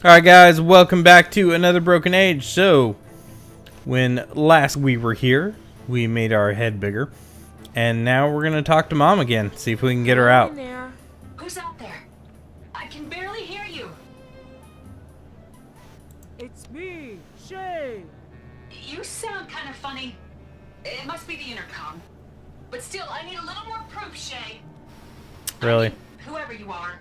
Alright guys, welcome back to another Broken Age. So, when last we were here, we made our head bigger. And now we're going to talk to Mom again, see if we can get her out. In there. Who's out there? I can barely hear you. It's me, Shay. You sound kind of funny. It must be the intercom. But still, I need a little more proof, Shay. Really? I mean, whoever you are.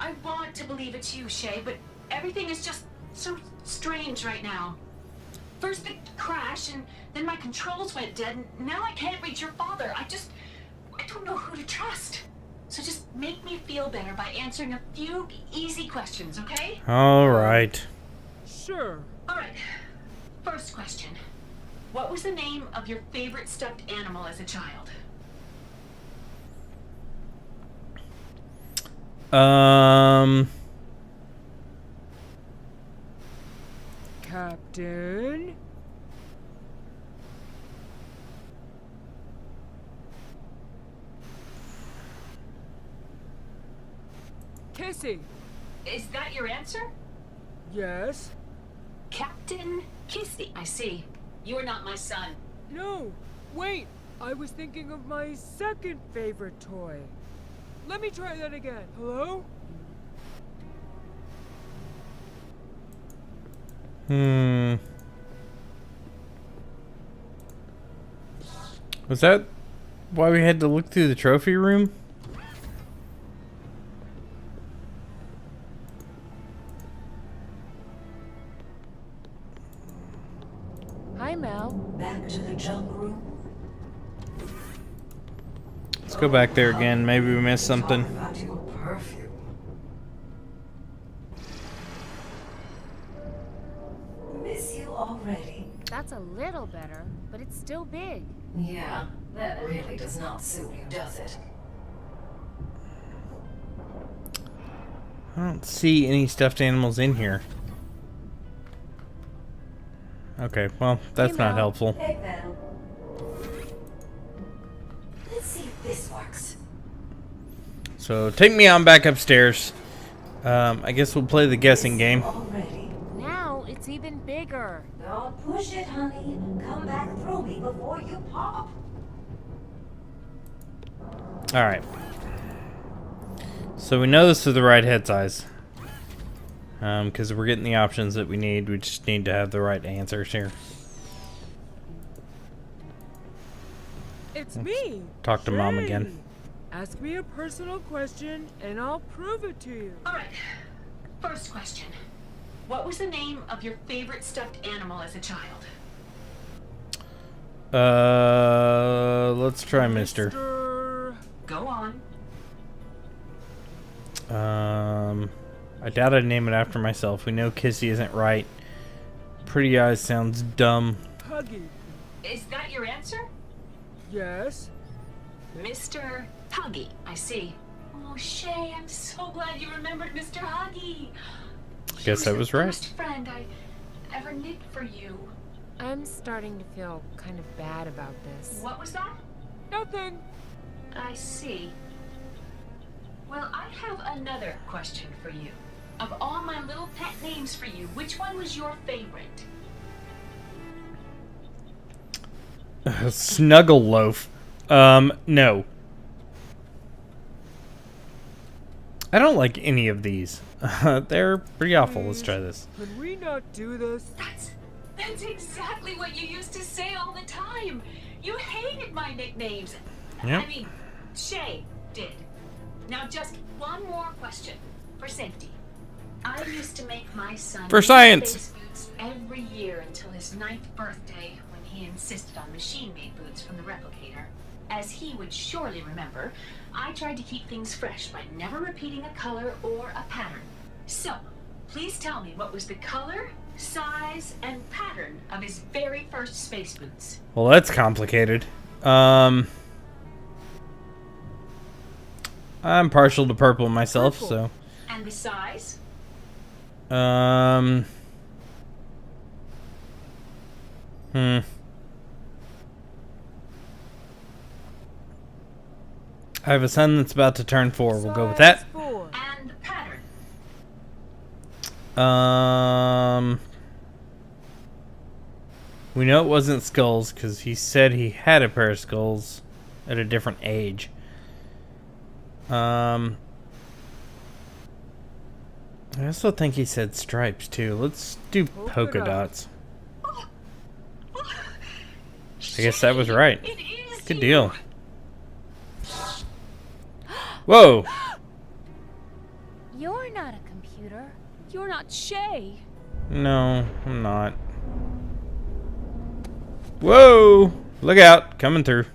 I want to believe it's you, Shay, but everything is just so strange right now. First the crash, and then my controls went dead, and now I can't reach your father. I don't know who to trust. So just make me feel better by answering a few easy questions, okay? Alright. Sure. Alright. First question. What was the name of your favorite stuffed animal as a child? Captain. Kissy. Is that your answer? Yes. Captain Kissy. I see. You are not my son. No. Wait. I was thinking of my second favorite toy. Let me try that again. Hello? Was that why we had to look through the trophy room? Hi, Mel. Back to the junk room. Let's go back there again. Maybe we missed something. Talk about your perfume. Miss you already? That's a little better, but it's still big. Yeah, that really does not suit you, does it? I don't see any stuffed animals in here. Okay, well, that's not helpful. Hey, Val. Let's see if this works. So, take me on back upstairs. I guess we'll play the guessing game. Already? Now it's even bigger. Don't push it, honey. Come back through me before you pop. Alright. So we know this is the right head size. Because we're getting the options that we need. We just need to have the right answers here. It's me. Talk to Mom Shay. again. Ask me a personal question, and I'll prove it to you. Alright. First question. What was the name of your favorite stuffed animal as a child? Let's try Mister. Go on. I doubt I'd name it after myself. We know Kissy isn't right. Pretty Eyes sounds dumb. Huggy. Is that your answer? Yes. Mr. Huggy. I see. Oh, Shay, I'm so glad you remembered Mr. Huggy. Guess I was the right. First friend I ever knit for you. I'm starting to feel kind of bad about this. What was that? Nothing. I see. Well, I have another question for you. Of all my little pet names for you, which one was your favorite? Snuggle Loaf. No. I don't like any of these. They're pretty awful. Let's try this. Could we not do this? That's exactly what you used to say all the time. You hated my nicknames. Yep. I mean, Shay did. Now just one more question for safety. I used to make my son For science. space boots every year until his 9th birthday, when he insisted on machine-made boots from the replicator. As he would surely remember, I tried to keep things fresh by never repeating a color or a pattern. So, please tell me what was the color, size, and pattern of his very first space boots. Well, that's complicated. I'm partial to purple myself, Purple. so. And the size? I have a son that's about to turn 4. We'll go with that. Size 4. And the pattern? We know it wasn't skulls because he said he had a pair of skulls at a different age. I also think he said stripes too. Let's do polka dots. I guess that was right. It is Good you. deal. Whoa! You're not a computer. You're not Shay. No, I'm not. Whoa! Look out, coming through.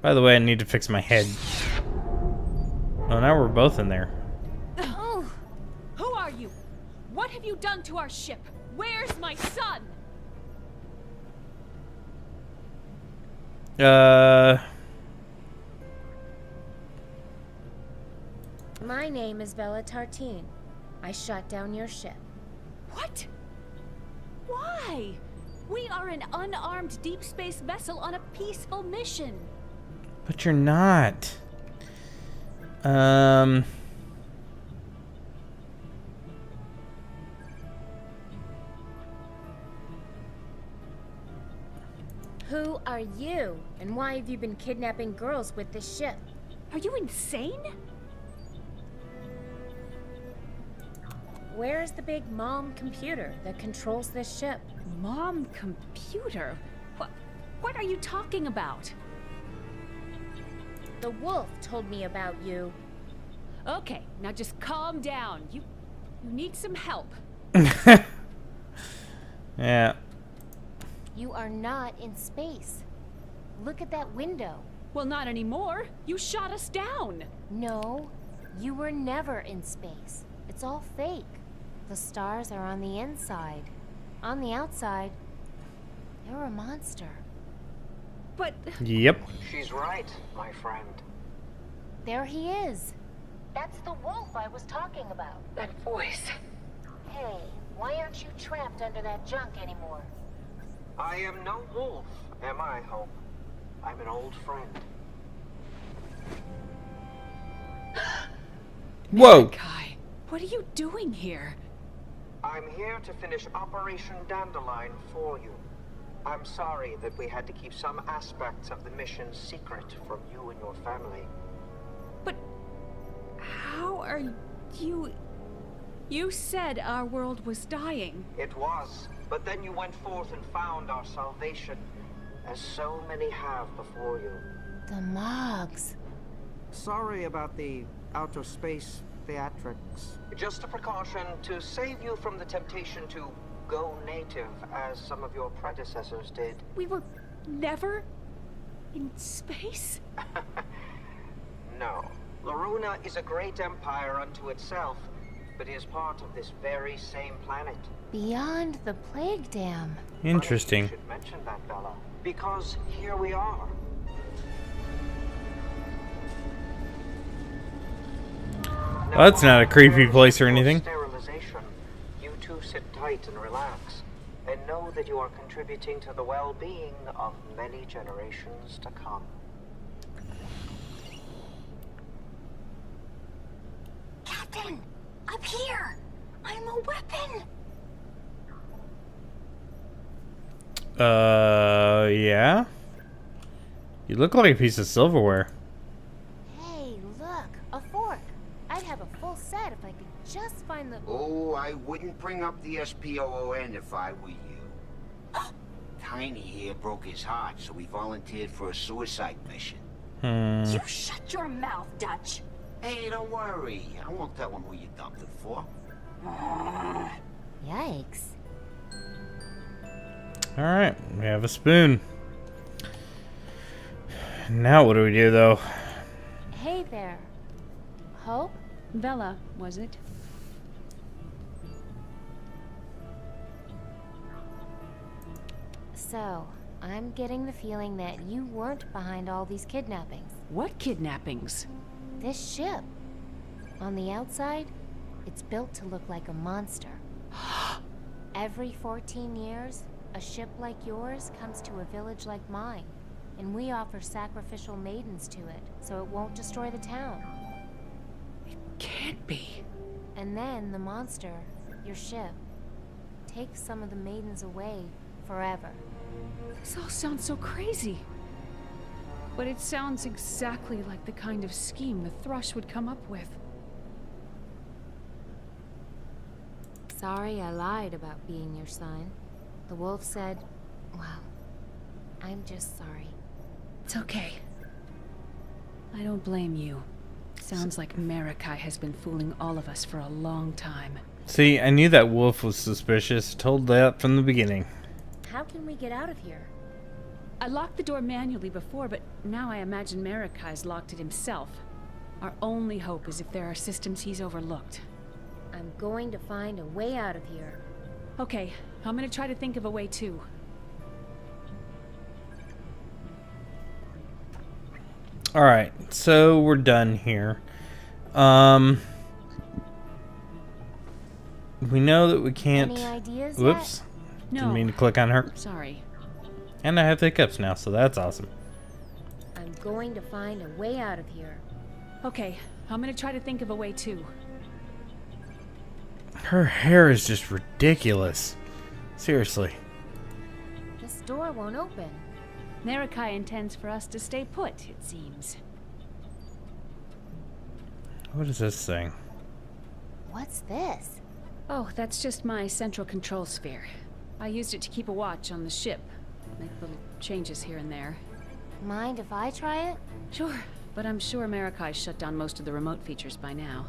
By the way, I need to fix my head. Oh, now we're both in there. Oh, who are you? What have you done to our ship? Where's my son? My name is Bella Tartine. I shot down your ship. What? Why? We are an unarmed deep space vessel on a peaceful mission. But you're not. Who are you? And why have you been kidnapping girls with this ship? Are you insane? Where's the big mom computer that controls this ship? Mom computer? What are you talking about? The wolf told me about you. Okay, now just calm down. You need some help. Yeah. You are not in space. Look at that window. Well, not anymore. You shot us down. No, you were never in space. It's all fake. The stars are on the inside. On the outside, you're a monster. But Yep. She's right, my friend. There he is. That's the wolf I was talking about. That voice. Hey, why aren't you trapped under that junk anymore? I am no wolf, am I, Hope? I'm an old friend. Whoa! Kai, what are you doing here? I'm here to finish Operation Dandelion for you. I'm sorry that we had to keep some aspects of the mission secret from you and your family. But how are you... You said our world was dying. It was, but then you went forth and found our salvation, as so many have before you. The Mogs. Sorry about the outer space theatrics. Just a precaution to save you from the temptation to go native, as some of your predecessors did. We were never in space? No. Loruna is a great empire unto itself, but is part of this very same planet. Beyond the plague dam. Interesting. You should mention that, Bella, because here we are. Well, that's not a creepy place or anything. Sterilization. You two sit tight and relax, and know that you are contributing to the well-being of many generations to come. Captain, up here. I'm a weapon. Yeah? You look like a piece of silverware. Hey, look, a fork. I'd have a full set if I could just find the... Oh, I wouldn't bring up the SPOON if I were you. Tiny here broke his heart, so he volunteered for a suicide mission. You shut your mouth, Dutch. Hey, don't worry. I won't tell him who you dumped it for. Yikes. Alright, we have a spoon. Now what do we do, though? Hey there. Hope? Bella, was it? So, I'm getting the feeling that you weren't behind all these kidnappings. What kidnappings? This ship. On the outside, it's built to look like a monster. Every 14 years, a ship like yours comes to a village like mine, and we offer sacrificial maidens to it, so it won't destroy the town. Can't be. And then the monster your ship. Take some of the maidens away forever. This all sounds so crazy. But it sounds exactly like the kind of scheme the Thrush would come up with. Sorry I lied about being your son. The wolf said, well, I'm just sorry. It's okay. I don't blame you. Sounds like Marikai has been fooling all of us for a long time. See, I knew that wolf was suspicious. Told that from the beginning. How can we get out of here? I locked the door manually before, but now I imagine Marikai's locked it himself. Our only hope is if there are systems he's overlooked. I'm going to find a way out of here. Okay, I'm gonna try to think of a way too. Alright, so we're done here. We know that we can't... Any ideas Whoops. No. Didn't mean to click on her. Sorry. And I have hiccups now, so that's awesome. I'm going to find a way out of here. Okay, I'm gonna try to think of a way too. Her hair is just ridiculous. Seriously. This door won't open. Marikai intends for us to stay put, it seems. What is this thing? What's this? Oh, that's just my central control sphere. I used it to keep a watch on the ship. Make little changes here and there. Mind if I try it? Sure, but I'm sure Marikai shut down most of the remote features by now.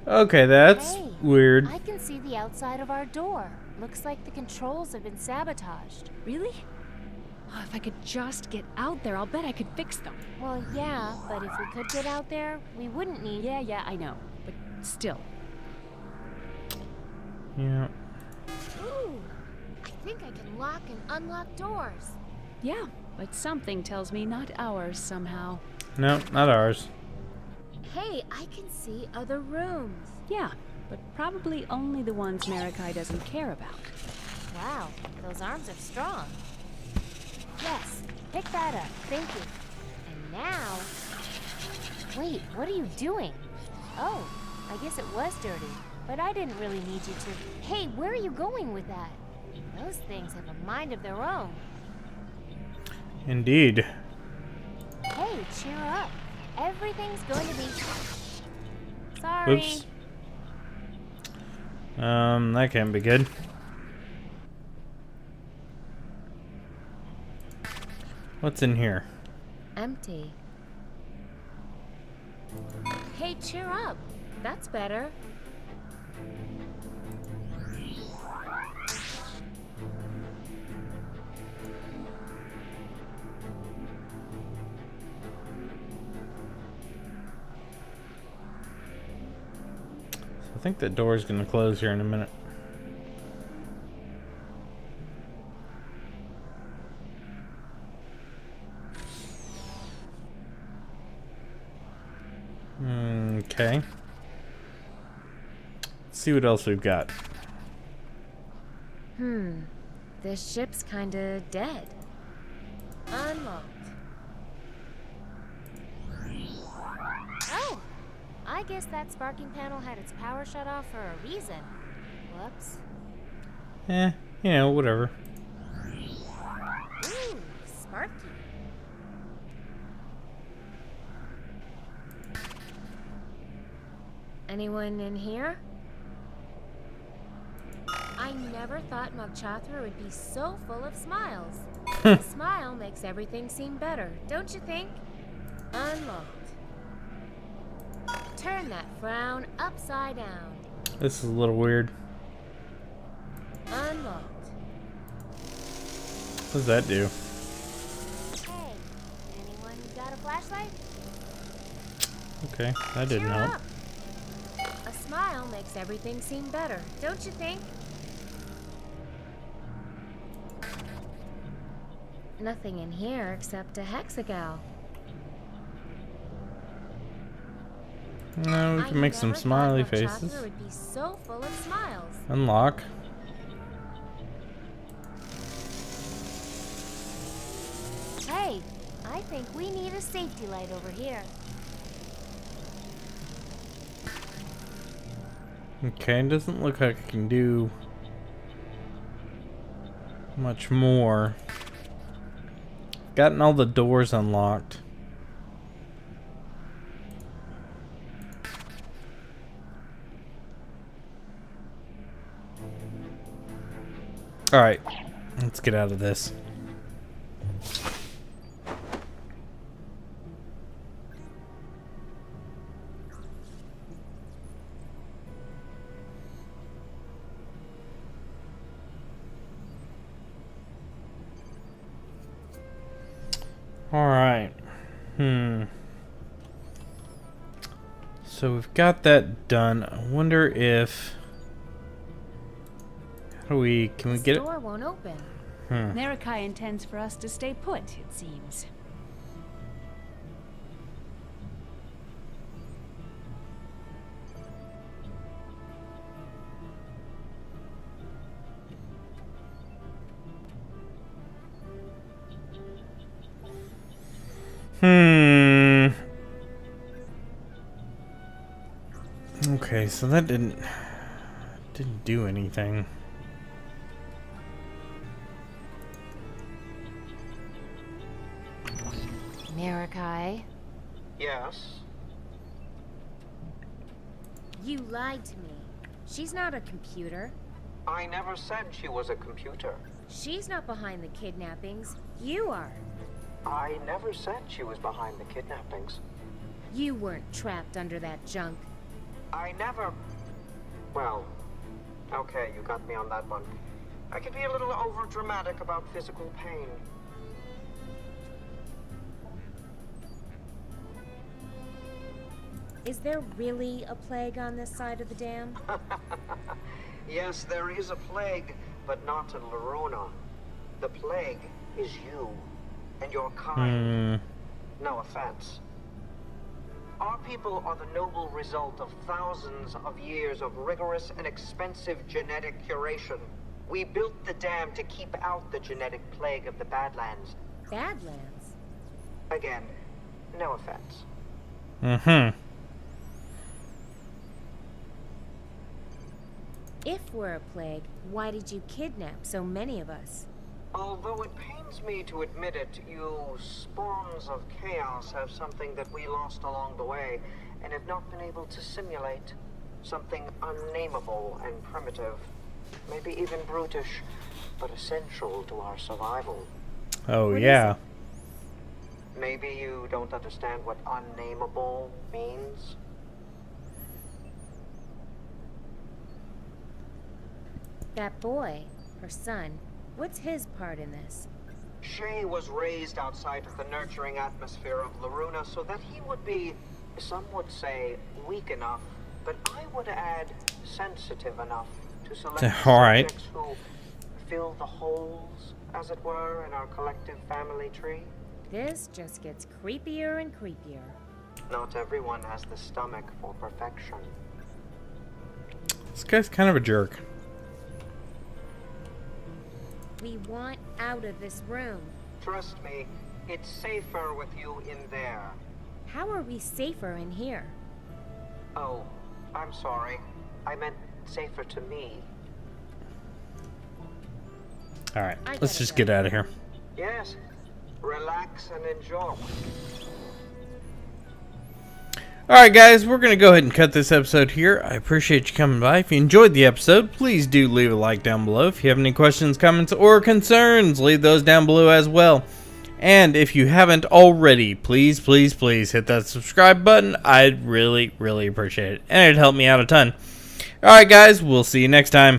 Okay, that's Hey, weird. I can see the outside of our door. Looks like the controls have been sabotaged. Really? Oh, if I could just get out there, I'll bet I could fix them. Well, yeah, but if we could get out there, we wouldn't need... Yeah, I know. But still. Yeah. Ooh, I think I can lock and unlock doors. Yeah, but something tells me not ours somehow. No, not ours. Hey, I can see other rooms. Yeah, but probably only the ones Marikai doesn't care about. Wow, those arms are strong. Yes, pick that up. Thank you. And now... Wait, what are you doing? Oh, I guess it was dirty. But I didn't really need you to... Hey, where are you going with that? Those things have a mind of their own. Indeed. Hey, cheer up. Everything's going to be... Sorry. Oops. That can't be good. What's in here? Empty. Hey, cheer up. That's better. I think the door's gonna close here in a minute. Okay. Let's see what else we've got. This ship's kinda dead. Unlocked. Oh! I guess that sparking panel had its power shut off for a reason. Whoops. You know, whatever. Ooh, sparky. Anyone in here? I never thought Mogchathra would be so full of smiles. A smile makes everything seem better, don't you think? Unlocked. Turn that frown upside down. This is a little weird. Unlocked. What does that do? Hey, anyone got a flashlight? Okay, that didn't Cheer help. up. A smile makes everything seem better, don't you think? Nothing in here except a hexagal. No, we can make some smiley faces. Would be so full of smiles. Unlock. right. I think we need a safety light over here. Okay, doesn't look like I can do much more. Gotten all the doors unlocked. Alright, let's get out of this. Alright. So we've got that done. I wonder if... How do we... Can we get it? The door won't open. Marikai intends for us to stay put, it seems. Okay, so that didn't do anything. Marikai, Yes? you lied to me. She's not a computer. I never said she was a computer. She's not behind the kidnappings. You are. I never said she was behind the kidnappings. You weren't trapped under that junk. I never... Well, okay, you got me on that one. I can be a little over-dramatic about physical pain. Is there really a plague on this side of the dam? Yes, there is a plague, but not in Lorona. The plague is you, and your kind. No offense. Our people are the noble result of thousands of years of rigorous and expensive genetic curation. We built the dam to keep out the genetic plague of the Badlands. Badlands? Again, no offense. If we're a plague, why did you kidnap so many of us? Although it pains me to admit it, you spawns of chaos have something that we lost along the way and have not been able to simulate. Something unnameable and primitive. Maybe even brutish, but essential to our survival. Oh, yeah. Maybe you don't understand what unnameable means? That boy, her son, what's his part in this? Shay was raised outside of the nurturing atmosphere of Loruna so that he would be, some would say, weak enough, but I would add sensitive enough to select Alright. subjects who fill the holes, as it were, in our collective family tree. This just gets creepier and creepier. Not everyone has the stomach for perfection. This guy's kind of a jerk. We want out of this room. Trust me, it's safer with you in there. How are we safer in here? Oh, I'm sorry. I meant safer to me. Alright, let's just get out of here. Yes. Relax and enjoy. Alright guys, we're going to go ahead and cut this episode here. I appreciate you coming by. If you enjoyed the episode, please do leave a like down below. If you have any questions, comments, or concerns, leave those down below as well. And if you haven't already, please, please, please hit that subscribe button. I'd really, really appreciate it. And it'd help me out a ton. Alright guys, we'll see you next time.